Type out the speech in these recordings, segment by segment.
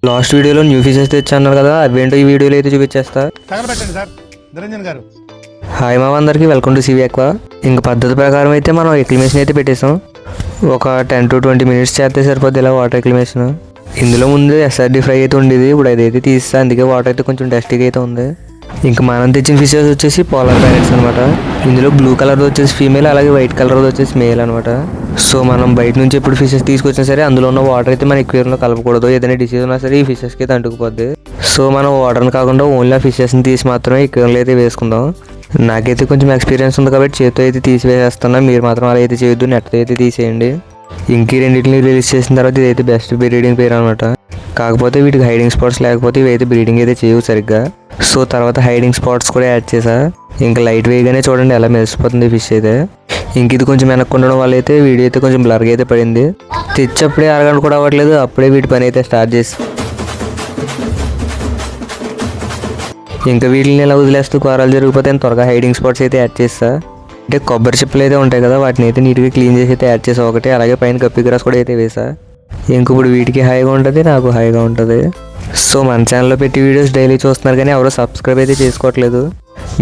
Last వీడియోలో new features తెచ్చన్నారు కదా, అవేంటో ఈ వీడియోలో అయితే చూపించేస్తా. తగలబెట్టండి సార్ నిరంజన్ గారు. హాయ్ మామ అందరికి, వెల్కమ్ టు సివి ఎక్కువ. ఇంక పద్ధతి ప్రకారం అయితే మనం ఎక్లిమేషన్ అయితే పెట్టేసాం. ఒక 10 to 20 minutes చేస్తే సరిపోద్ది ఇలా వాటర్ ఎక్లిమేషన్. ఇందులో ముందు ఎస్ఆర్డి ఫ్రై అయితే ఉండేది, ఇప్పుడు అదైతే తీస్తా, అందుకే వాటర్ అయితే కొంచెం డస్టీగా అయితే ఉంది. ఇంకా మనం తెచ్చిన ఫిషెస్ వచ్చేసి పోలార్ ప్యారెట్స్ అనమాట. ఇందులో బ్లూ కలర్ వచ్చేసి ఫీమేల్, అలాగే వైట్ కలర్ వచ్చేసి మేల్ అనమాట. సో మనం బయట నుంచి ఎప్పుడు ఫిషెస్ తీసుకొచ్చినా సరే అందులో ఉన్న వాటర్ అయితే మన ఎక్వేరియంలో కలపకూడదు. ఏదైనా డిసీజ్ ఉన్నా సరే ఈ ఫిషెస్కి అయితే అంటుకుపోద్ది. సో మనం వాటర్ని కాకుండా ఓన్లీ ఆ ఫిషెస్ని తీసి మాత్రమే ఎక్వేరియంలో అయితే వేసుకుందాం. నాకైతే కొంచెం ఎక్స్పీరియన్స్ ఉంది కాబట్టి చేతితో అయితే తీసివేసేస్తున్నా. మీరు మాత్రం అలా అయితే చేయొద్దు, నెట్తో అయితే తీసేయండి. ఇంక రెండింటిని రిలీజ్ చేసిన తర్వాత ఇదైతే బెస్ట్ బ్రీడింగ్ పేరు అనమాట. కాకపోతే వీటికి హైడింగ్ స్పాట్స్ లేకపోతే ఇవైతే బ్రీడింగ్ అయితే చేయవు సరిగ్గా. సో తర్వాత హైడింగ్ స్పాట్స్ కూడా యాడ్ చేసా. ఇంకా లైట్ వేగానే చూడండి ఎలా మెరిసిపోతుంది ఫిష్ అయితే. ఇంక ఇది కొంచెం వెనక్కి ఉండడం వల్ల అయితే వీడియో అయితే కొంచెం బ్లర్గా అయితే పడింది. తెచ్చప్పుడే అరగంట కూడా అవ్వట్లేదు, అప్పుడే వీటి పని అయితే స్టార్ట్ చేసి ఇంకా వీటిని ఇలా వదిలేస్తూ కూరలు జరిగిపోతే త్వరగా హైడింగ్ స్పాట్స్ అయితే యాడ్ చేస్తా. అంటే కొబ్బరి చిప్పలు అయితే ఉంటాయి కదా, వాటిని అయితే నీట్గా క్లీన్ చేసి అయితే యాడ్ చేసా ఒకటి. అలాగే పైన గప్పి గ్రాస్ కూడా అయితే వేసా. ఇంక ఇప్పుడు వీటికి హాయిగా ఉంటుంది, నాకు హాయిగా ఉంటుంది. సో మన ఛానల్లో పెట్టి వీడియోస్ డైలీ చూస్తున్నారు కానీ ఎవరో సబ్స్క్రైబ్ అయితే చేసుకోవట్లేదు.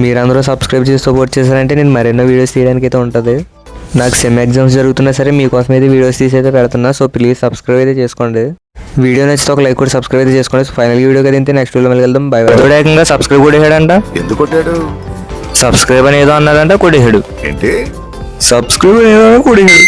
మీరందరూ సబ్స్క్రైబ్ చేసి సపోర్ట్ చేశారంటే నేను మరెన్నో వీడియోస్ తీయడానికి అయితే ఉంటుంది. నాకు సెమ్ ఎగ్జామ్స్ జరుగుతున్నా సరే మీకోసం అయితే వీడియోస్ తీసి అయితే పెడుతున్నా. సో ప్లీజ్ సబ్స్క్రైబ్ అయితే చేసుకోండి. వీడియో నచ్చితే ఒక లైక్ కూడా సబ్స్క్రైబ్ అయితే చేసుకోండి. సో ఫైనల్ వీడియో కదా అయితే నెక్స్ట్ వీడియో వెళ్దాం. By by. ఏకంగా సబ్స్క్రైబ్ కొట్టేసాడంట. ఎందుకు కొట్టాడు? సబ్స్క్రైబ్ అని ఏదో అన్నాడంట, కొట్టేసాడు. ఏంటి సబ్స్క్రైబ్ అని ఏదో కొట్టేసాడు.